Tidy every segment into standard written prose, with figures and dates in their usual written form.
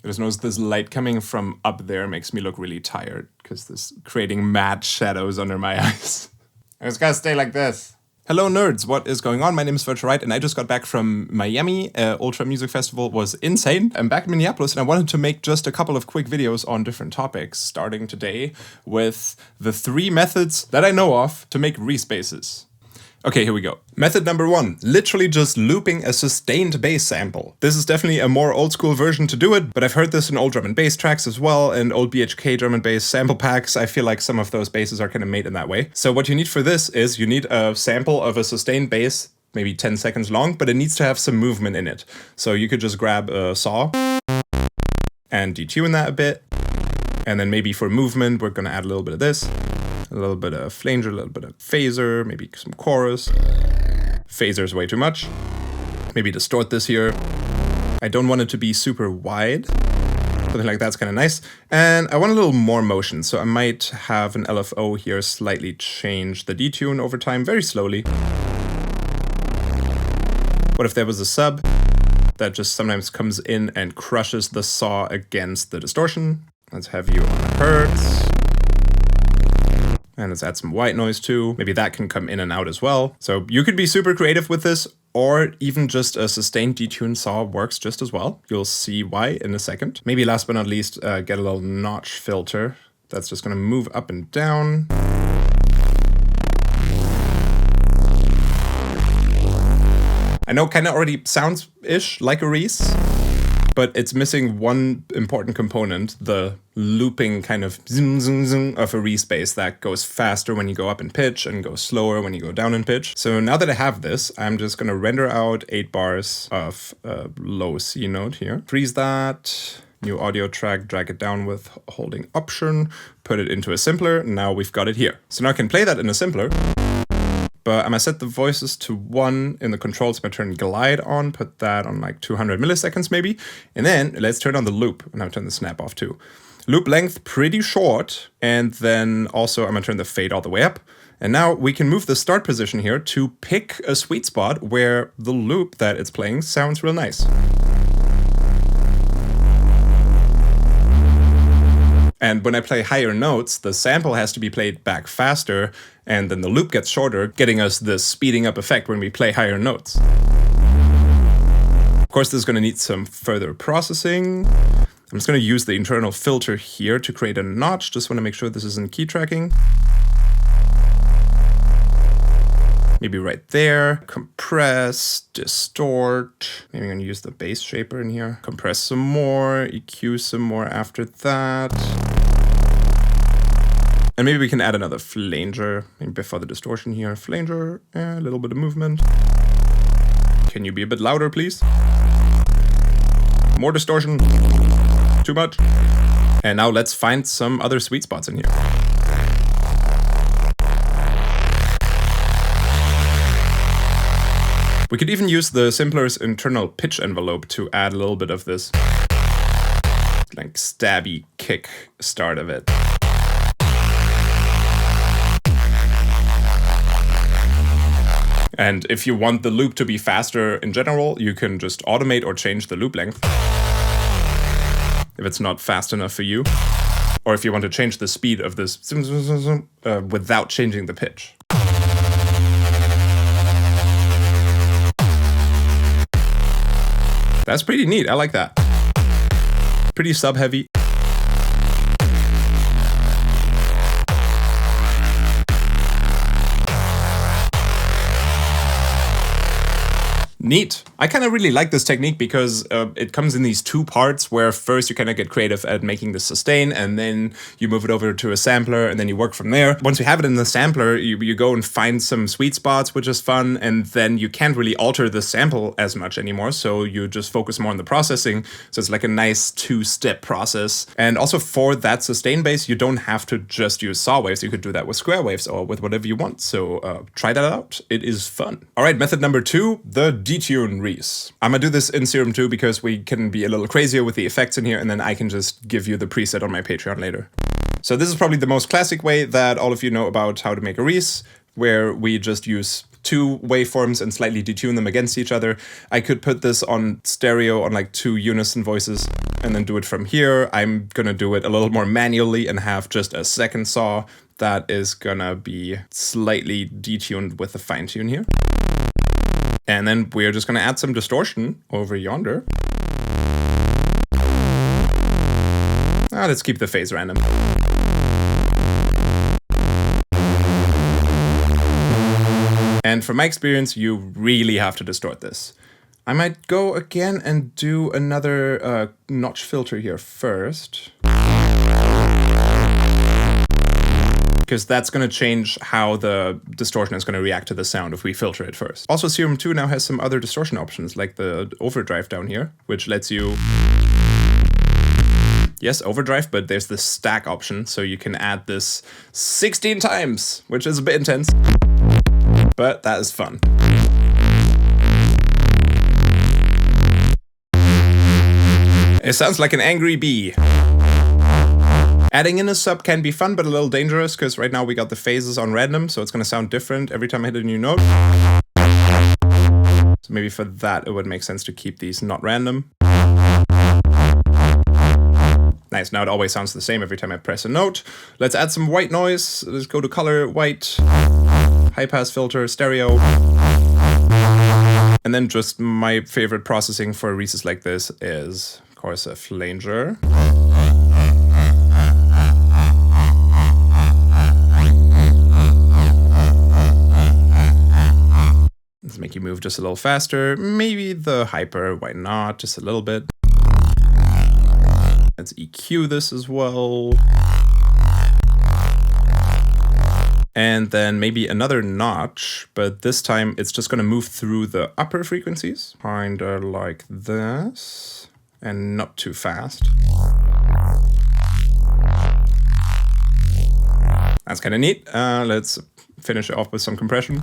I just noticed this light coming from up there makes me look really tired because this creating mad shadows under my eyes. I just gotta stay like this. Hello nerds, what is going on? My name is Riot and I just got back from Miami. Outtro Music Festival was insane. I'm back in Minneapolis and I wanted to make just a couple of quick videos on different topics, starting today with the 3 methods that I know of to make reese basses. Okay, here we go. Method number 1, literally just looping a sustained bass sample. This is definitely a more old school version to do it, but I've heard this in old drum and bass tracks as well, and old BHK drum and bass sample packs. I feel like some of those basses are kind of made in that way. So what you need for this is you need a sample of a sustained bass, maybe 10 seconds long, but it needs to have some movement in it. So you could just grab a saw and detune that a bit. And then maybe for movement, we're gonna add a little bit of this. A little bit of flanger, a little bit of phaser, maybe some chorus. Phaser's way too much. Maybe distort this here. I don't want it to be super wide. Something like that's kind of nice. And I want a little more motion, so I might have an LFO here slightly change the detune over time, very slowly. What if there was a sub that just sometimes comes in and crushes the saw against the distortion? Let's have you on hertz. And let's add some white noise too. Maybe that can come in and out as well. So you could be super creative with this, or even just a sustained detune saw works just as well. You'll see why in a second. Maybe last but not least, get a little notch filter. That's just gonna move up and down. I know kind of already sounds-ish like a reese, but it's missing one important component, the looping kind of zoom, zoom, zoom of a reese bass that goes faster when you go up in pitch and goes slower when you go down in pitch. So now that I have this, I'm just gonna render out 8 bars of a low C note here. Freeze that, new audio track, drag it down with holding Option, put it into a simpler, now we've got it here. So now I can play that in a simpler. But I'm gonna set the voices to 1 in the controls. I'm gonna turn glide on, put that on like 200 milliseconds maybe. And then let's turn on the loop, and I'll turn the snap off too. Loop length pretty short, and then also I'm gonna turn the fade all the way up. And now we can move the start position here to pick a sweet spot where the loop that it's playing sounds real nice. And when I play higher notes, the sample has to be played back faster, and then the loop gets shorter, getting us this speeding up effect when we play higher notes. Of course, this is going to need some further processing. I'm just going to use the internal filter here to create a notch. Just want to make sure this is in key tracking. Maybe right there. Compress, distort. Maybe I'm going to use the bass shaper in here. Compress some more, EQ some more after that. And maybe we can add another flanger, maybe before the distortion here. Flanger, a little bit of movement. Can you be a bit louder, please? More distortion. Too much. And now let's find some other sweet spots in here. We could even use the simpler's internal pitch envelope to add a little bit of this like stabby kick start of it. And if you want the loop to be faster in general, you can just automate or change the loop length if it's not fast enough for you. Or if you want to change the speed of this without changing the pitch. That's pretty neat, I like that. Pretty sub-heavy. Neat. I kind of really like this technique because it comes in these 2 parts where first you kind of get creative at making the sustain and then you move it over to a sampler and then you work from there. Once you have it in the sampler, you go and find some sweet spots, which is fun, and then you can't really alter the sample as much anymore, so you just focus more on the processing. So it's like a nice 2-step process. And also for that sustain bass, you don't have to just use saw waves. You could do that with square waves or with whatever you want. So try that out. It is fun. All right, method number 2, the Detune reese. I'm gonna do this in Serum 2 because we can be a little crazier with the effects in here, and then I can just give you the preset on my Patreon later. So this is probably the most classic way that all of you know about how to make a reese, where we just use two waveforms and slightly detune them against each other. I could put this on stereo on like 2 unison voices and then do it from here. I'm gonna do it a little more manually and have just a second saw that is gonna be slightly detuned with the fine tune here. And then we're just gonna add some distortion over yonder. Let's keep the phase random. And from my experience, you really have to distort this. I might go again and do another notch filter here first, because that's going to change how the distortion is going to react to the sound if we filter it first. Also, Serum 2 now has some other distortion options, like the overdrive down here, which lets you... Yes, overdrive, but there's the stack option, so you can add this 16 times, which is a bit intense. But that is fun. It sounds like an angry bee. Adding in a sub can be fun, but a little dangerous, because right now we got the phases on random, so it's going to sound different every time I hit a new note. So maybe for that it would make sense to keep these not random. Nice, now it always sounds the same every time I press a note. Let's add some white noise. Let's go to color, white, high pass filter, stereo. And then just my favorite processing for reeses like this is, of course, a flanger. Let's make you move just a little faster. Maybe the hyper, why not? Just a little bit. Let's EQ this as well. And then maybe another notch, but this time it's just going to move through the upper frequencies. Kinda like this. And not too fast. That's kind of neat. Let's finish it off with some compression.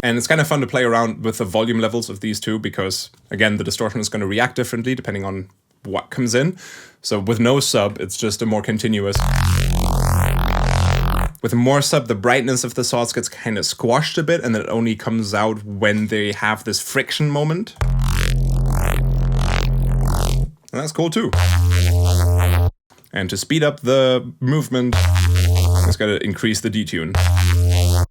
And it's kind of fun to play around with the volume levels of these two because, again, the distortion is going to react differently depending on what comes in. So with no sub, it's just a more continuous. With more sub, the brightness of the saws gets kind of squashed a bit, and it only comes out when they have this friction moment. And that's cool too. And to speed up the movement, it's got to increase the detune.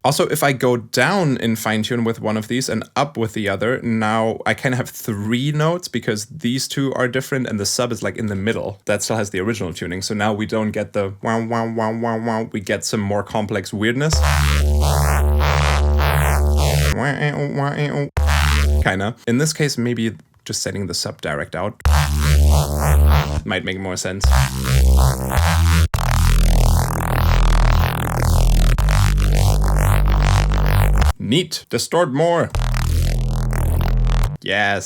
Also, if I go down in fine-tune with one of these and up with the other, now I kind of have 3 notes because these two are different and the sub is like in the middle. That still has the original tuning, so now we don't get the wow, wow, wow, wow, wow. We get some more complex weirdness. Kinda. In this case, maybe just setting the sub direct out might make more sense. Neat. Distort more. Yes.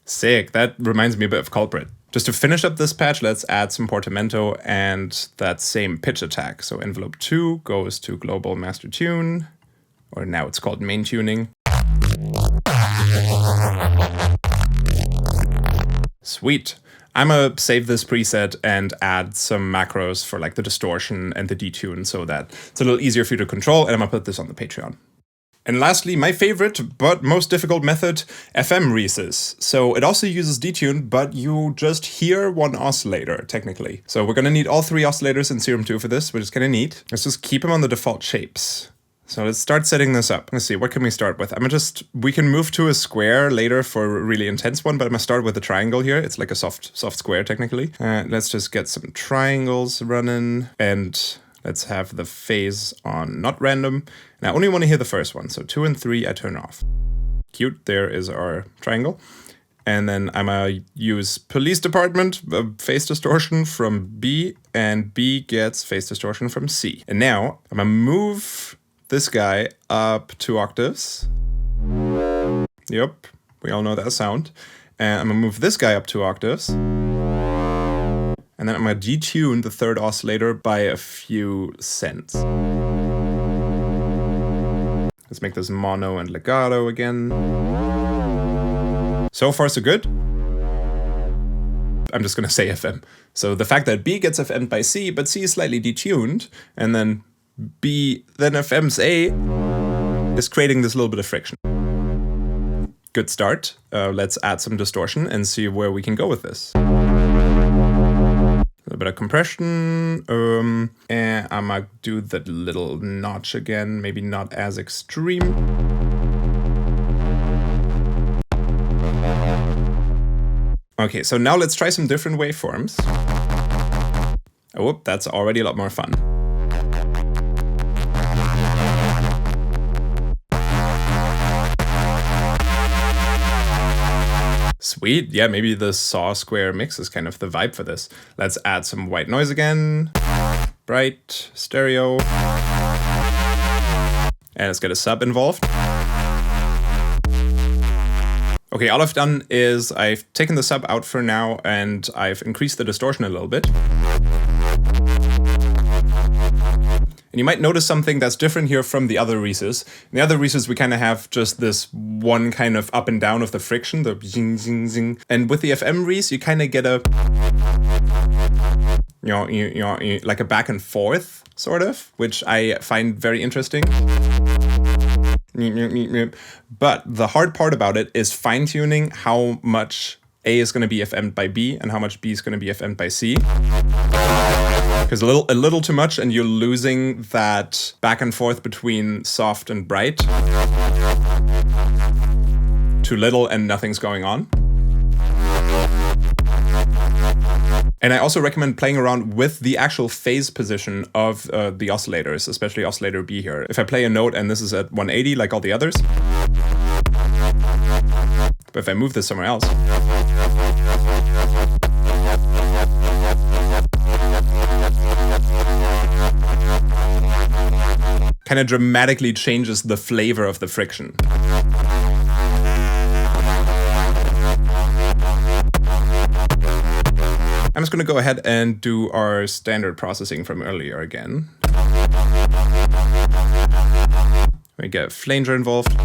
Sick. That reminds me a bit of Culprit. Just to finish up this patch, let's add some portamento and that same pitch attack. So envelope 2 goes to global master tune, or now it's called main tuning. Sweet. I'm gonna save this preset and add some macros for like the distortion and the detune so that it's a little easier for you to control, and I'm gonna put this on the Patreon. And lastly, my favorite but most difficult method, FM reeses. So it also uses detune, but you just hear one oscillator, technically. So we're gonna need all 3 oscillators in Serum 2 for this, which is kinda neat. Let's just keep them on the default shapes. So let's start setting this up. Let's see, what can we start with? We can move to a square later for a really intense one, but I'm gonna start with a triangle here. It's like a soft square, technically. Let's just get some triangles running, and let's have the phase on not random. And I only wanna hear the first one, so 2 and 3 I turn off. Cute, there is our triangle. And then I'm gonna use police department, phase distortion from B, and B gets phase distortion from C. And now I'm gonna move this guy up 2 octaves. Yep, we all know that sound. And I'm gonna move this guy up 2 octaves. And then I'm gonna detune the 3rd oscillator by a few cents. Let's make this mono and legato again. So far so good. I'm just going to say FM. So the fact that B gets FM'd by C, but C is slightly detuned, and then B then FM's A, is creating this little bit of friction. Good start. Let's add some distortion and see where we can go with this. A little bit of compression. And I might do that little notch again, maybe not as extreme. Okay, so now let's try some different waveforms. Oh, that's already a lot more fun. Sweet, yeah, maybe the saw square mix is kind of the vibe for this. Let's add some white noise again. Bright, stereo. And let's get a sub involved. Okay, all I've done is I've taken the sub out for now and I've increased the distortion a little bit. And you might notice something that's different here from the other reeses. In the other reeses, we kind of have just this one kind of up and down of the friction, the zing, zing, zing. And with the FM reese, you kind of get a, like a back and forth, sort of, which I find very interesting. But the hard part about it is fine-tuning how much A is going to be FM'd by B and how much B is going to be FM'd by C. Because a little too much and you're losing that back and forth between soft and bright. Too little and nothing's going on. And I also recommend playing around with the actual phase position of the oscillators, especially oscillator B here. If I play a note and this is at 180 like all the others, but if I move this somewhere else, kind of dramatically changes the flavor of the friction. I'm just going to go ahead and do our standard processing from earlier again. We get flanger involved.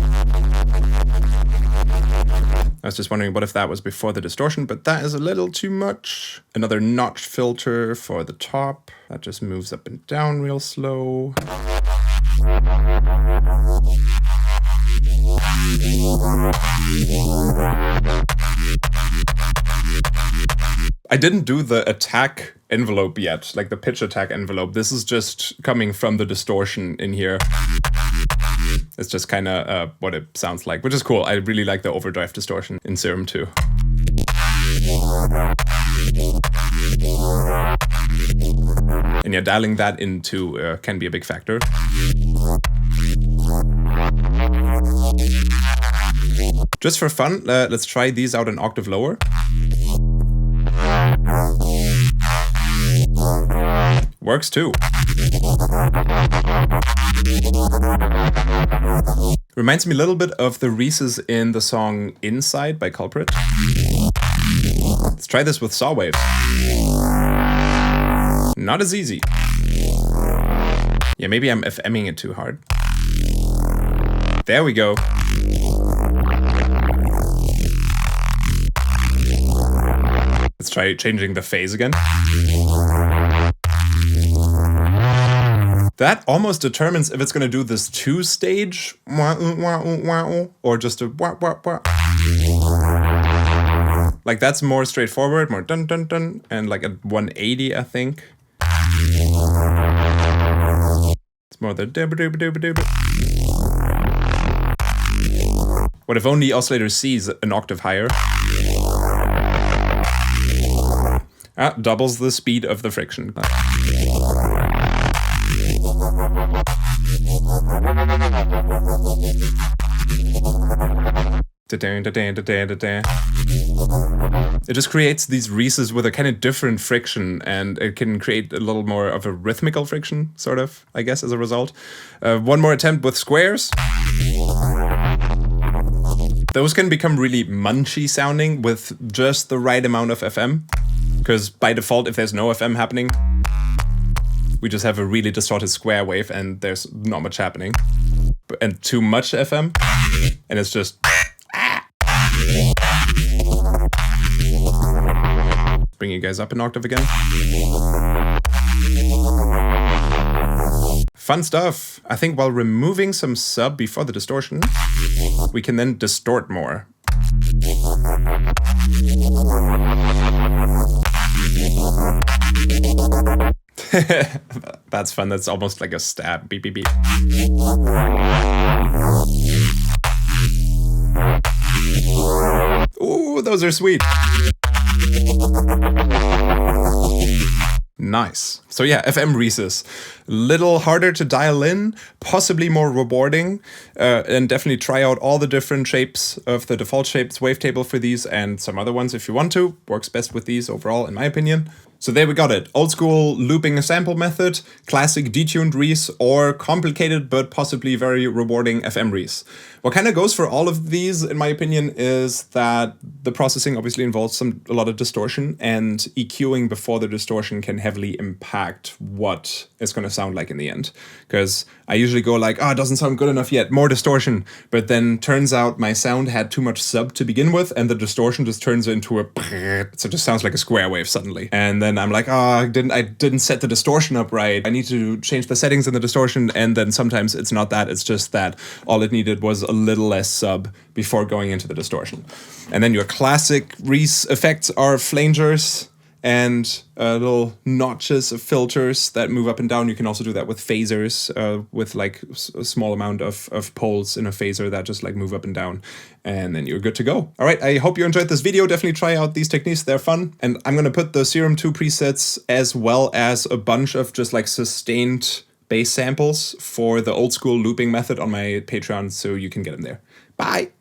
I was just wondering what if that was before the distortion, but that is a little too much. Another notch filter for the top. That just moves up and down real slow. I didn't do the attack envelope yet, like the pitch attack envelope. This is just coming from the distortion in here. It's just kind of what it sounds like, which is cool. I really like the overdrive distortion in Serum 2. And yeah, dialing that into can be a big factor. Just for fun, let's try these out an octave lower. Works too. Reminds me a little bit of the reeses in the song Inside by Culprit. Let's try this with saw waves. Not as easy. Yeah, maybe I'm FMing it too hard. There we go. Let's try changing the phase again. That almost determines if it's going to do this two-stage or just a wah. Like that's more straightforward, more dun dun dun, and like at 180, I think. It's more the dib dib dib dib. What if only oscillator C is an octave higher? Doubles the speed of the friction. It just creates these reeses with a kind of different friction, and it can create a little more of a rhythmical friction, sort of, I guess, as a result. One more attempt with squares. Those can become really munchy sounding with just the right amount of FM. Because by default, if there's no FM happening, we just have a really distorted square wave and there's not much happening. And too much FM, and it's just... bring you guys up an octave again. Fun stuff. I think while removing some sub before the distortion, we can then distort more. That's fun. That's almost like a stab. Beep, beep, beep. Ooh, those are sweet. Nice. So yeah, FM reeses. Little harder to dial in, possibly more rewarding, and definitely try out all the different shapes of the default shapes wavetable for these and some other ones if you want to. Works best with these overall, in my opinion. So there we got it. Old school looping a sample method, classic detuned reese, or complicated but possibly very rewarding FM reese. What kind of goes for all of these, in my opinion, is that the processing obviously involves a lot of distortion, and EQing before the distortion can heavily impact what it's going to sound like in the end. Because I usually go like, oh, it doesn't sound good enough yet, more distortion. But then turns out my sound had too much sub to begin with, and the distortion just turns into a so it just sounds like a square wave suddenly. And then I'm like, oh, I didn't set the distortion up right. I need to change the settings in the distortion. And then sometimes it's not that, it's just that all it needed was a little less sub before going into the distortion. And then your classic reese effects are flangers and little notches of filters that move up and down. You can also do that with phasers, with like a small amount of poles in a phaser that just like move up and down, and then you're good to go. All right, I hope you enjoyed this video. Definitely try out these techniques, they're fun. And I'm gonna put the Serum 2 presets as well as a bunch of just like sustained bass samples for the old school looping method on my Patreon, so you can get them there. Bye!